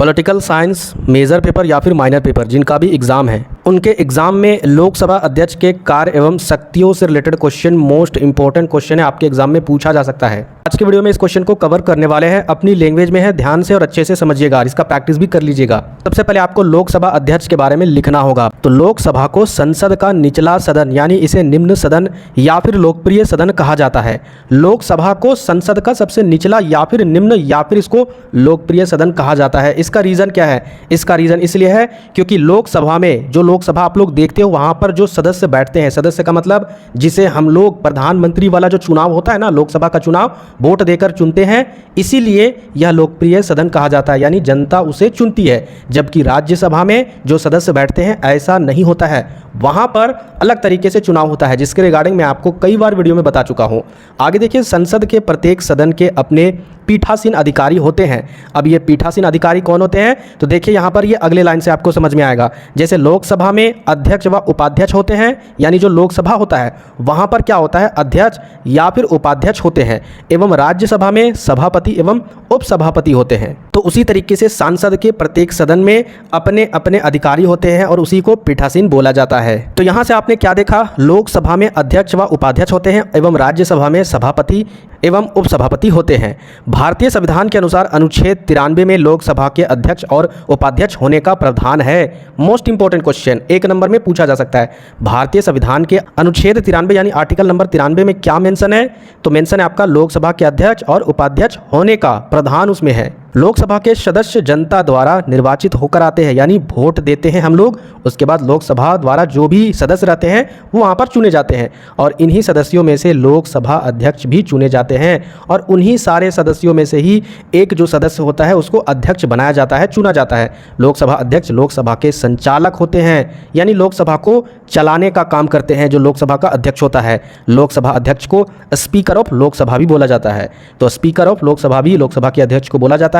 Political science major paper या फिर minor paper जिनका भी एग्ज़ाम है, उनके एग्ज़ाम में लोकसभा अध्यक्ष के कार्य एवं शक्तियों से related question most important question है, आपके एग्जाम में पूछा जा सकता है। आज के वीडियो में इस क्वेश्चन को कवर करने वाले हैं, अपनी लैंग्वेज में है, ध्यान से और अच्छे से समझिएगा और इसका प्रैक्टिस भी कर लीजिएगा। सबसे पहले आपको लोकसभा अध्यक्ष के बारे में लिखना होगा। तो लोकसभा को संसद का निचला सदन यानी इसे निम्न सदन या फिर लोकप्रिय सदन कहा जाता है। लोकसभा को संसद का सबसे निचला या फिर निम्न या फिर इसको लोकप्रिय सदन कहा जाता है। इसका रीज़न क्या है? इसका रीज़न इसलिए है क्योंकि लोकसभा में जो लोकसभा आप लोग देखते हो वहाँ पर जो सदस्य बैठते हैं, सदस्य का मतलब जिसे हम लोग प्रधानमंत्री वाला जो चुनाव होता है ना, लोकसभा का चुनाव वोट देकर चुनते हैं, इसीलिए यह लोकप्रिय सदन कहा जाता है, यानी जनता उसे चुनती है। जबकि राज्यसभा में जो सदस्य बैठते हैं ऐसा नहीं होता है, वहाँ पर अलग तरीके से चुनाव होता है, जिसके रिगार्डिंग मैं आपको कई बार वीडियो में बता चुका हूँ। आगे देखिए, संसद के प्रत्येक सदन के अपने पीठासीन अधिकारी होते हैं। अब ये पीठासीन अधिकारी कौन होते हैं? तो देखिए यहाँ पर ये अगले लाइन से आपको समझ में आएगा। जैसे लोकसभा में अध्यक्ष व उपाध्यक्ष होते हैं, यानी जो लोकसभा होता है वहाँ पर क्या होता है, अध्यक्ष या फिर उपाध्यक्ष होते हैं, एवं राज्यसभा में सभापति एवं उपसभापति होते हैं। तो उसी तरीके से सांसद के प्रत्येक सदन में अपने अपने अधिकारी होते हैं और उसी को पीठासीन बोला जाता है। तो यहाँ से आपने क्या देखा, लोकसभा में अध्यक्ष व उपाध्यक्ष होते हैं एवं राज्यसभा में सभापति एवं उपसभापति होते हैं। भारतीय संविधान के अनुसार अनुच्छेद 93 में लोकसभा के अध्यक्ष और उपाध्यक्ष होने का प्रावधान है। मोस्ट इंपॉर्टेंट क्वेश्चन 1 नंबर में पूछा जा सकता है। भारतीय संविधान के अनुच्छेद 93 यानी आर्टिकल नंबर 93 में क्या मेंशन है? तो मेंशन है आपका लोकसभा के अध्यक्ष और उपाध्यक्ष होने का प्रावधान उसमें है। लोकसभा के सदस्य जनता द्वारा निर्वाचित होकर आते हैं, यानी वोट देते हैं हम लोग, उसके बाद लोकसभा द्वारा जो भी सदस्य रहते हैं वो वहाँ पर चुने जाते हैं और इन्हीं सदस्यों में से लोकसभा अध्यक्ष भी चुने जाते हैं और उन्हीं सारे सदस्यों में से ही एक जो सदस्य होता है उसको अध्यक्ष बनाया जाता है, चुना जाता है। लोकसभा अध्यक्ष लोकसभा के संचालक होते हैं, यानी लोकसभा को चलाने का काम करते हैं जो लोकसभा का अध्यक्ष होता है। लोकसभा अध्यक्ष को स्पीकर ऑफ लोकसभा भी बोला जाता है। तो स्पीकर ऑफ लोकसभा भी लोकसभा के अध्यक्ष को बोला जाता है।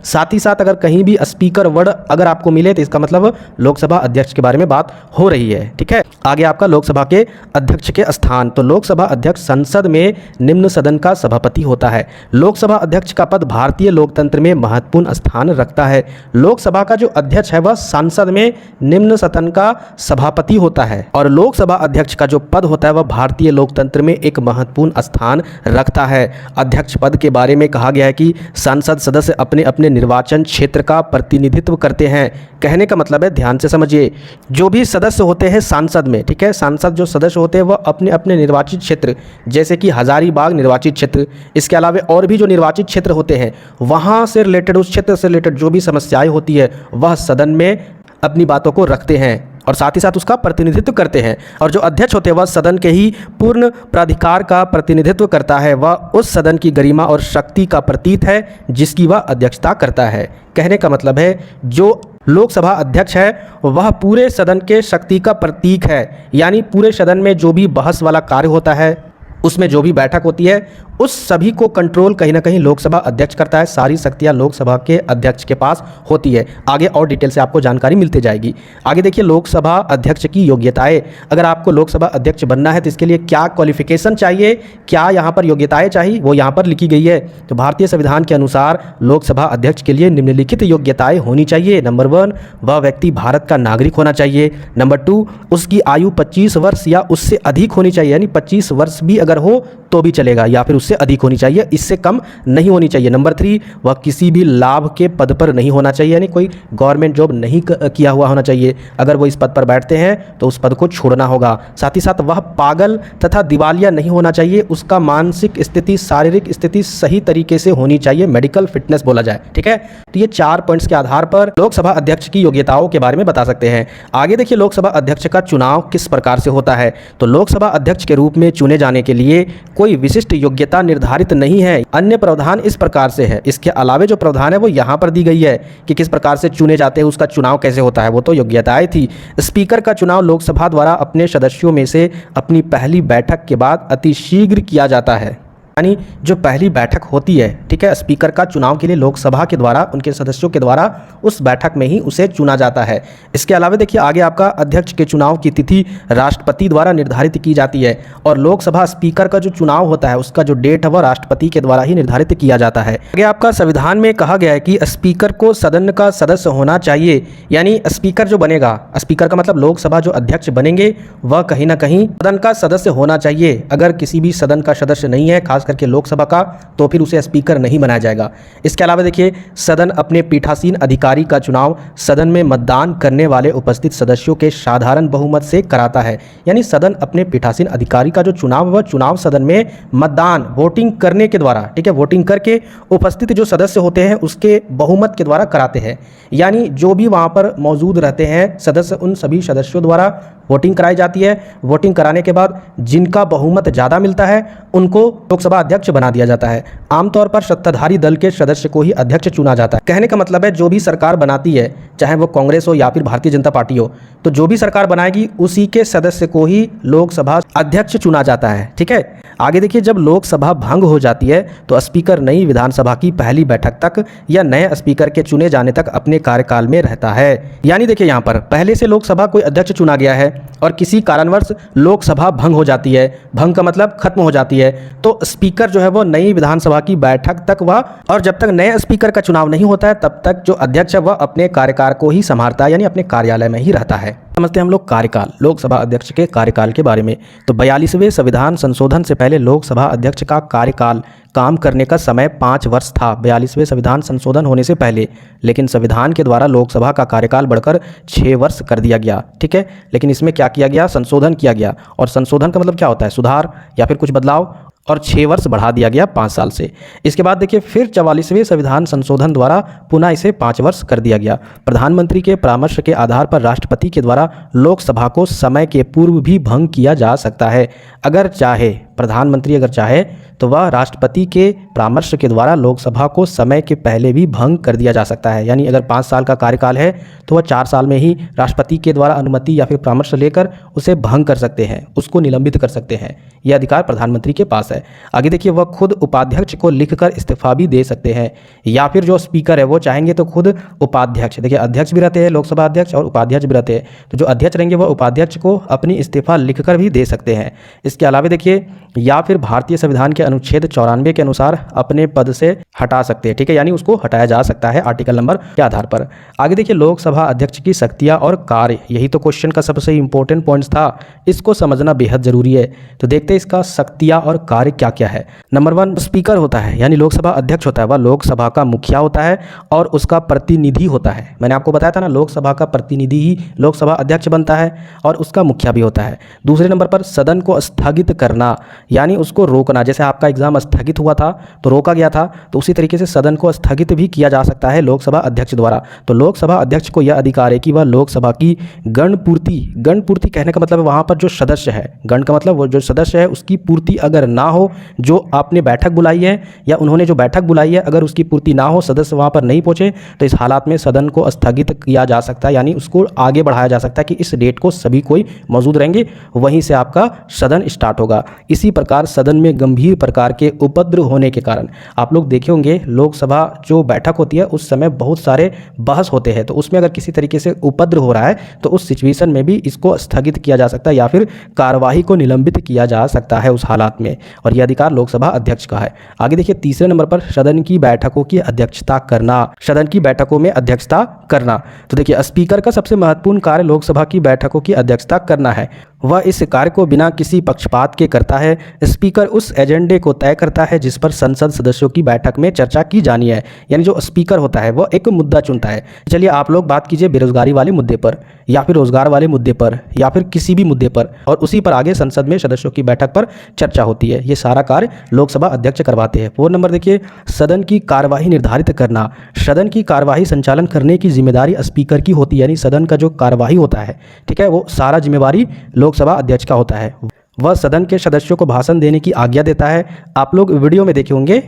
साथ ही साथ अगर कहीं भी स्पीकर वर्ड अगर आपको मिले तो इसका मतलब लोकसभा अध्यक्ष के बारे में बात हो रही है। ठीक है, आगे आपका लोकसभा के अध्यक्ष के स्थान। तो लोकसभा अध्यक्ष संसद में निम्न सदन का सभापति होता है। लोकसभा अध्यक्ष का पद भारतीय लोकतंत्र में महत्वपूर्ण स्थान रखता है। लोकसभा का जो अध्यक्ष है वह संसद में निम्न सदन का सभापति होता है और लोकसभा अध्यक्ष का जो पद होता है वह भारतीय लोकतंत्र में एक महत्वपूर्ण स्थान रखता है। अध्यक्ष पद के बारे में कहा गया है कि संसद सदस्य अपने अपने निर्वाचन क्षेत्र का प्रतिनिधित्व करते हैं। कहने का मतलब है, ध्यान से समझिए, जो भी सदस्य होते हैं सांसद में, ठीक है, सांसद जो सदस्य होते हैं वह अपने अपने निर्वाचित क्षेत्र, जैसे कि हजारीबाग निर्वाचित क्षेत्र, इसके अलावा और भी जो निर्वाचित क्षेत्र होते हैं वहाँ से रिलेटेड, उस क्षेत्र से रिलेटेड जो भी समस्याएं होती है वह सदन में अपनी बातों को रखते हैं और साथ ही साथ उसका प्रतिनिधित्व करते हैं। और जो अध्यक्ष होते हैं वह सदन के ही पूर्ण प्राधिकार का प्रतिनिधित्व करता है, वह उस सदन की गरिमा और शक्ति का प्रतीक है जिसकी वह अध्यक्षता करता है। कहने का मतलब है, जो लोकसभा अध्यक्ष है वह पूरे सदन के शक्ति का प्रतीक है, यानी पूरे सदन में जो भी बहस वाला कार्य होता है, उसमें जो भी बैठक होती है, उस सभी को कंट्रोल कहीं ना कहीं लोकसभा अध्यक्ष करता है। सारी शक्तियां लोकसभा के अध्यक्ष के पास होती है। आगे और डिटेल से आपको जानकारी मिलती जाएगी। आगे देखिए, लोकसभा अध्यक्ष की योग्यताएं। अगर आपको लोकसभा अध्यक्ष बनना है तो इसके लिए क्या क्वालिफिकेशन चाहिए, क्या यहाँ पर योग्यताएं चाहिए, वो यहाँ पर लिखी गई है। तो भारतीय संविधान के अनुसार लोकसभा अध्यक्ष के लिए निम्नलिखित योग्यताएं होनी चाहिए। नंबर 1, वह व्यक्ति भारत का नागरिक होना चाहिए। नंबर 2, उसकी आयु 25 वर्ष या उससे अधिक होनी चाहिए, यानी 25 वर्ष भी अगर हो तो भी चलेगा या फिर उससे अधिक होनी चाहिए, इससे कम नहीं होनी चाहिए। नंबर 3, वह किसी भी लाभ के पद पर नहीं होना चाहिए, यानी कोई गवर्नमेंट जॉब नहीं किया हुआ होना चाहिए। अगर वो इस पद पर बैठते हैं तो उस पद को छोड़ना होगा। साथ ही साथ वह पागल तथा दिवालिया नहीं होना चाहिए, उसका मानसिक स्थिति, शारीरिक स्थिति सही तरीके से होनी चाहिए, मेडिकल फिटनेस बोला जाए। ठीक है, तो ये 4 पॉइंट्स के आधार पर लोकसभा अध्यक्ष की योग्यताओं के बारे में बता सकते हैं। आगे देखिए, लोकसभा अध्यक्ष का चुनाव किस प्रकार से होता है। तो लोकसभा अध्यक्ष के रूप में चुने जाने के लिए कोई विशिष्ट योग्यता निर्धारित नहीं है। अन्य प्रावधान इस प्रकार से है। इसके अलावा जो प्रावधान है वो यहाँ पर दी गई है कि किस प्रकार से चुने जाते हैं, उसका चुनाव कैसे होता है, वो तो योग्यताएं थी। स्पीकर का चुनाव लोकसभा द्वारा अपने सदस्यों में से अपनी पहली बैठक के बाद अति शीघ्र किया जाता है। यानी जो पहली बैठक होती है, ठीक है, स्पीकर का चुनाव के लिए लोकसभा के द्वारा उनके सदस्यों के द्वारा उस बैठक में ही उसे चुना जाता है। इसके अलावा देखिए आगे आपका अध्यक्ष के चुनाव की तिथि राष्ट्रपति द्वारा निर्धारित की जाती है और लोकसभा स्पीकर का जो चुनाव होता है उसका जो डेट है वह राष्ट्रपति के द्वारा ही निर्धारित किया जाता है। आगे आपका संविधान में कहा गया है कि स्पीकर को सदन का सदस्य होना चाहिए, यानी स्पीकर जो बनेगा, स्पीकर का मतलब लोकसभा जो अध्यक्ष बनेंगे वह कहीं ना कहीं सदन का सदस्य होना चाहिए। अगर किसी भी सदन का सदस्य नहीं है, खास करके लोकसभा का, तो फिर उसे स्पीकर नहीं बनाया जाएगा। इसके अलावा देखिए सदन अपने पीठासीन अधिकारी का चुनाव सदन में मतदान करने वाले उपस्थित सदस्यों के साधारण बहुमत से कराता है, यानी सदन अपने पीठासीन अधिकारी का जो चुनाव वह चुनाव सदन में मतदान वोटिंग करने के द्वारा, ठीक है, वोटिंग करके उपस्थित जो सदस्य होते हैं उसके बहुमत के द्वारा कराते हैं। यानी जो भी वहाँ पर मौजूद रहते हैं सदस्य, उन सभी सदस्यों द्वारा वोटिंग कराई जाती है। वोटिंग कराने के बाद जिनका बहुमत ज़्यादा मिलता है उनको लोकसभा अध्यक्ष बना दिया जाता है। आमतौर पर सत्ताधारी दल के सदस्य को ही अध्यक्ष चुना जाता है। कहने का मतलब है जो भी सरकार बनाती है, चाहे वो कांग्रेस हो या फिर भारतीय जनता पार्टी हो, तो जो भी सरकार बनाएगी उसी के सदस्य को ही लोकसभा अध्यक्ष चुना जाता है। ठीक है, आगे देखिए जब लोकसभा भंग हो जाती है तो स्पीकर नई विधानसभा की पहली बैठक तक या नए स्पीकर के चुने जाने तक अपने कार्यकाल में रहता है। यानी देखिए यहाँ पर पहले से लोकसभा कोई अध्यक्ष चुना गया है और किसी कारणवश लोकसभा भंग हो जाती है, भंग का मतलब खत्म हो जाती है, तो स्पीकर जो है वो नई विधानसभा की बैठक तक वह, और जब तक नए स्पीकर का चुनाव नहीं होता है तब तक जो अध्यक्ष है वह अपने कार्यकाल को ही संभालता है, यानी अपने कार्यालय में ही रहता है। समझते हैं हम लोग कार्यकाल, लोकसभा अध्यक्ष के कार्यकाल के बारे में। तो 42वें संविधान संशोधन से पहले लोकसभा अध्यक्ष का कार्यकाल काम करने का समय 5 वर्ष था, 42वें संविधान संशोधन होने से पहले। लेकिन संविधान के द्वारा लोकसभा का कार्यकाल बढ़कर 6 वर्ष कर दिया गया। ठीक है, लेकिन इसमें क्या किया गया, संशोधन किया गया, और संशोधन का मतलब क्या होता है, सुधार या फिर कुछ बदलाव, और 6 वर्ष बढ़ा दिया गया 5 साल से। इसके बाद देखिए फिर 44वें संविधान संशोधन द्वारा पुनः इसे 5 वर्ष कर दिया गया। प्रधानमंत्री के परामर्श के आधार पर राष्ट्रपति के द्वारा लोकसभा को समय के पूर्व भी भंग किया जा सकता है। अगर चाहे, प्रधानमंत्री अगर चाहे तो वह राष्ट्रपति के परामर्श के द्वारा लोकसभा को समय के पहले भी भंग कर दिया जा सकता है। यानी अगर 5 साल का कार्यकाल है तो वह 4 साल में ही राष्ट्रपति के द्वारा अनुमति या फिर परामर्श लेकर उसे भंग कर सकते हैं, उसको निलंबित कर सकते हैं। यह अधिकार प्रधानमंत्री के पास है। आगे देखिए वह खुद उपाध्यक्ष को लिखकर इस्तीफा भी दे सकते हैं, या फिर जो स्पीकर है वो चाहेंगे तो खुद उपाध्यक्ष, देखिए अध्यक्ष भी रहते हैं, लोकसभा अध्यक्ष और उपाध्यक्ष भी रहते हैं, तो जो अध्यक्ष रहेंगे वह उपाध्यक्ष को अपनी इस्तीफा लिखकर भी दे सकते हैं। इसके अलावा देखिए या फिर भारतीय संविधान के अनुच्छेद 94 के अनुसार अपने पद से हटा सकते हैं। ठीक है, यानी उसको हटाया जा सकता है आर्टिकल नंबर के आधार पर। आगे देखिए लोकसभा अध्यक्ष की शक्तियां और कार्य, यही तो क्वेश्चन का सबसे इंपॉर्टेंट पॉइंट्स था, इसको समझना बेहद जरूरी है। तो देखते हैं इसका शक्तियां और कार्य क्या क्या है। नंबर 1 स्पीकर होता है, यानी लोकसभा अध्यक्ष होता है, वह लोकसभा का मुखिया होता है और उसका प्रतिनिधि होता है। मैंने आपको बताया था ना, लोकसभा का प्रतिनिधि ही लोकसभा अध्यक्ष बनता है और उसका मुखिया भी होता है। दूसरे नंबर पर सदन को स्थगित करना, यानी उसको रोकना। जैसे आपका एग्जाम स्थगित हुआ था तो रोका गया था, तो उसी तरीके से सदन को स्थगित भी किया जा सकता है लोकसभा अध्यक्ष द्वारा। तो लोकसभा अध्यक्ष को यह अधिकार है कि वह लोकसभा की गणपूर्ति कहने का मतलब वहाँ पर जो सदस्य है, गण का मतलब वो जो सदस्य है उसकी पूर्ति अगर ना हो, जो आपने बैठक बुलाई है या उन्होंने जो बैठक बुलाई है अगर उसकी पूर्ति ना हो, सदस्य वहाँ पर नहीं पहुँचे, तो इस हालात में सदन को स्थगित किया जा सकता है, यानी उसको आगे बढ़ाया जा सकता है कि इस डेट को सभी कोई मौजूद रहेंगे, वहीं से आपका सदन स्टार्ट होगा। इसी प्रकार सदन में गंभीर प्रकार के उपद्रव होने के कारण, आप लोग देखे होंगे लोकसभा जो बैठक होती है उस समय बहुत सारे बहस होते हैं, तो उसमें अगर किसी तरीके से उपद्रव हो रहा है तो उस सिचुएशन में भी इसको स्थगित किया जा सकता है या फिर कार्यवाही को निलंबित किया जा सकता है उस हालात में, और यह अधिकार लोकसभा अध्यक्ष का है। आगे देखिए तीसरे नंबर पर सदन की बैठकों की अध्यक्षता करना, सदन की बैठकों में अध्यक्षता करना। तो देखिए स्पीकर का सबसे महत्वपूर्ण कार्य लोकसभा की बैठकों की अध्यक्षता करना है। वह इस कार्य को बिना किसी पक्षपात के करता है। स्पीकर उस एजेंडे को तय करता है जिस पर संसद सदस्यों की बैठक में चर्चा की जानी है, यानी जो स्पीकर होता है वह एक मुद्दा चुनता है। चलिए आप लोग बात कीजिए बेरोजगारी वाले मुद्दे पर या फिर रोजगार वाले मुद्दे पर या फिर किसी भी मुद्दे पर, और उसी पर आगे संसद में सदस्यों की बैठक पर चर्चा होती है। ये सारा कार्य लोकसभा अध्यक्ष करवाते हैं। 4 नंबर देखिए सदन की कार्यवाही निर्धारित करना। सदन की कार्यवाही संचालन करने की जिम्मेदारी स्पीकर की होती है, यानी सदन का जो कार्यवाही होता है, ठीक है, वो सारा जिम्मेवारी लोकसभा अध्यक्ष का होता है। वह सदन के सदस्यों को भाषण देने की आज्ञा देता है। आप लोग वीडियो में देखे होंगे,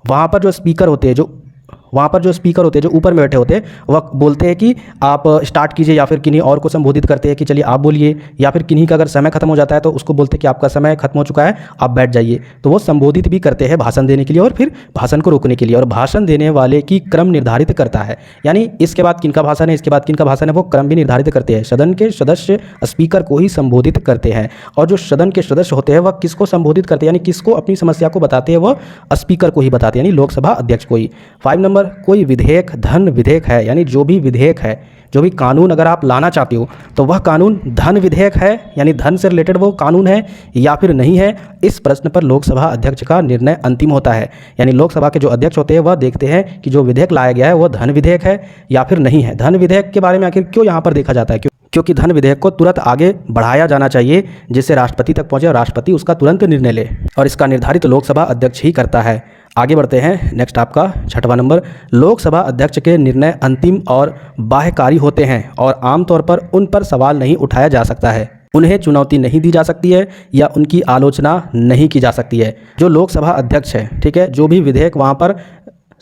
वहाँ पर जो स्पीकर होते हैं, जो वहाँ पर जो स्पीकर होते हैं, जो ऊपर में बैठे होते हैं, वह बोलते हैं कि आप स्टार्ट कीजिए, या फिर किन्हीं और को संबोधित करते हैं कि चलिए आप बोलिए, या फिर किन्हीं का अगर समय खत्म हो जाता है तो उसको बोलते हैं कि आपका समय खत्म हो चुका है, आप बैठ जाइए। तो वो संबोधित भी करते हैं भाषण देने के लिए और फिर भाषण को रोकने के लिए, और भाषण देने वाले की क्रम निर्धारित करता है, यानी इसके बाद किनका भाषण है, इसके बाद किनका भाषण है, वो क्रम भी निर्धारित करते हैं। सदन के सदस्य स्पीकर को ही संबोधित करते हैं, और जो सदन के सदस्य होते हैं वह किसको संबोधित करते हैं, यानी किसको अपनी समस्या को बताते हैं, वह स्पीकर को ही बताते हैं, यानी लोकसभा अध्यक्ष को ही। 5 नंबर, कोई विधेयक धन विधेयक है, यानी जो भी विधेयक है, जो भी कानून अगर आप लाना चाहते हो तो वह कानून धन विधेयक है, यानी धन से रिलेटेड वो कानून है या फिर नहीं है। इस प्रश्न पर लोकसभा अध्यक्ष का निर्णय अंतिम होता है, यानी लोकसभा के जो अध्यक्ष होते हैं वह देखते हैं कि जो विधेयक लाया गया है वह धन विधेयक है या फिर नहीं है। धन विधेयक के बारे में आखिर क्यों यहाँ पर देखा जाता है, क्योंकि धन विधेयक को तुरंत आगे बढ़ाया जाना चाहिए, जिससे राष्ट्रपति तक पहुंचे और राष्ट्रपति उसका तुरंत निर्णय ले, और इसका निर्धारित लोकसभा अध्यक्ष ही करता है। आगे बढ़ते हैं। नेक्स्ट आपका 6वां नंबर, लोकसभा अध्यक्ष के निर्णय अंतिम और बाह्यकारी होते हैं और आमतौर पर उन पर सवाल नहीं उठाया जा सकता है, उन्हें चुनौती नहीं दी जा सकती है या उनकी आलोचना नहीं की जा सकती है। जो लोकसभा अध्यक्ष है, ठीक है, जो भी विधेयक वहाँ पर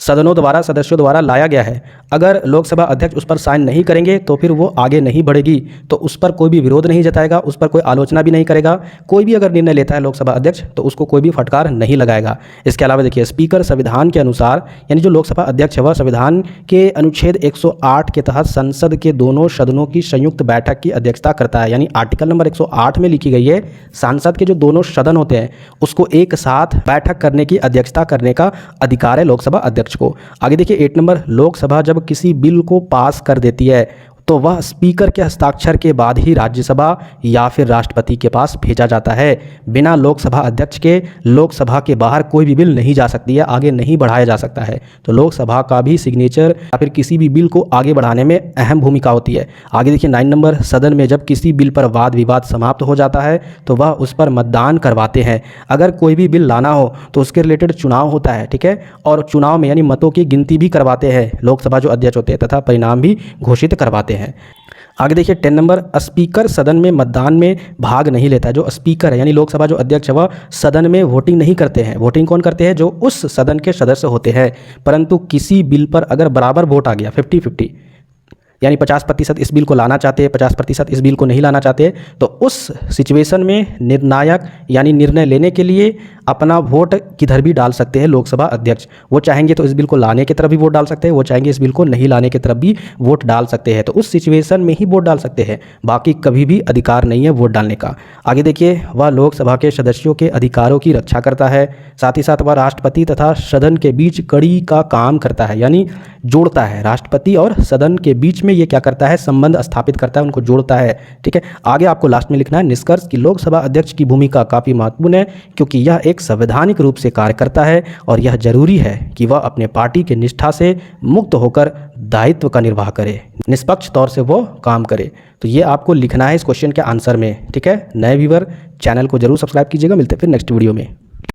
सदनों द्वारा, सदस्यों द्वारा लाया गया है, अगर लोकसभा अध्यक्ष उस पर साइन नहीं करेंगे तो फिर वो आगे नहीं बढ़ेगी, तो उस पर कोई भी विरोध नहीं जताएगा, उस पर कोई आलोचना भी नहीं करेगा। कोई भी अगर निर्णय लेता है लोकसभा अध्यक्ष तो उसको कोई भी फटकार नहीं लगाएगा। इसके अलावा देखिए, स्पीकर संविधान के अनुसार, यानी जो लोकसभा अध्यक्ष है वह संविधान के अनुच्छेद 108 के तहत संसद के दोनों सदनों की संयुक्त बैठक की अध्यक्षता करता है, यानी आर्टिकल नंबर 108 में लिखी गई है, सांसद के जो दोनों सदन होते हैं उसको एक साथ बैठक करने की, अध्यक्षता करने का अधिकार है लोकसभा अध्यक्ष को। आगे देखिए 8 नंबर, लोकसभा जब किसी बिल को पास कर देती है तो वह स्पीकर के हस्ताक्षर के बाद ही राज्यसभा या फिर राष्ट्रपति के पास भेजा जाता है। बिना लोकसभा अध्यक्ष के लोकसभा के बाहर कोई भी बिल नहीं जा सकती है, आगे नहीं बढ़ाया जा सकता है। तो लोकसभा का भी सिग्नेचर या फिर किसी भी बिल को आगे बढ़ाने में अहम भूमिका होती है। आगे देखिए 9 नंबर, सदन में जब किसी बिल पर वाद विवाद समाप्त हो जाता है तो वह उस पर मतदान करवाते हैं। अगर कोई भी बिल लाना हो तो उसके रिलेटेड चुनाव होता है, ठीक है, और चुनाव में यानी मतों की गिनती भी करवाते हैं लोकसभा जो अध्यक्ष होते हैं, तथा परिणाम भी घोषित करवाते हैं। आगे देखिए 10 नंबर, स्पीकर सदन में मतदान में भाग नहीं लेता है। जो स्पीकर है यानी लोकसभा जो अध्यक्ष है वह सदन में वोटिंग नहीं करते हैं। वोटिंग कौन करते हैं? जो उस सदन के सदस्य होते हैं। परंतु किसी बिल पर अगर बराबर वोट आ गया 50-50, यानी 50% इस बिल को लाना चाहते हैं, 50% इस बिल को नहीं लाना चाहते, तो उस सिचुएशन में निर्णायक यानी निर्णय लेने के लिए अपना वोट किधर भी डाल सकते हैं लोकसभा अध्यक्ष। वो चाहेंगे तो इस बिल को लाने की तरफ भी वोट डाल सकते हैं, वो चाहेंगे इस बिल को नहीं लाने की तरफ भी वोट डाल सकते हैं। तो उस सिचुएशन में ही वोट डाल सकते हैं, बाकी कभी भी अधिकार नहीं है वोट डालने का। आगे देखिए, वह लोकसभा के सदस्यों के अधिकारों की रक्षा करता है, साथ ही साथ वह राष्ट्रपति तथा सदन के बीच कड़ी का काम करता है, यानी जोड़ता है। राष्ट्रपति और सदन के बीच में ये क्या करता है? संबंध स्थापित करता है, उनको जोड़ता है। ठीक है, आगे आपको लास्ट में लिखना है निष्कर्ष कि लोकसभा अध्यक्ष की भूमिका काफ़ी महत्वपूर्ण है, क्योंकि यह एक संवैधानिक रूप से कार्य करता है और यह जरूरी है कि वह अपने पार्टी के निष्ठा से मुक्त होकर दायित्व का निर्वाह करे, निष्पक्ष तौर से वो काम करे। तो ये आपको लिखना है इस क्वेश्चन के आंसर में। ठीक है, नए व्यूअर चैनल को जरूर सब्सक्राइब कीजिएगा। मिलते हैं फिर नेक्स्ट वीडियो में।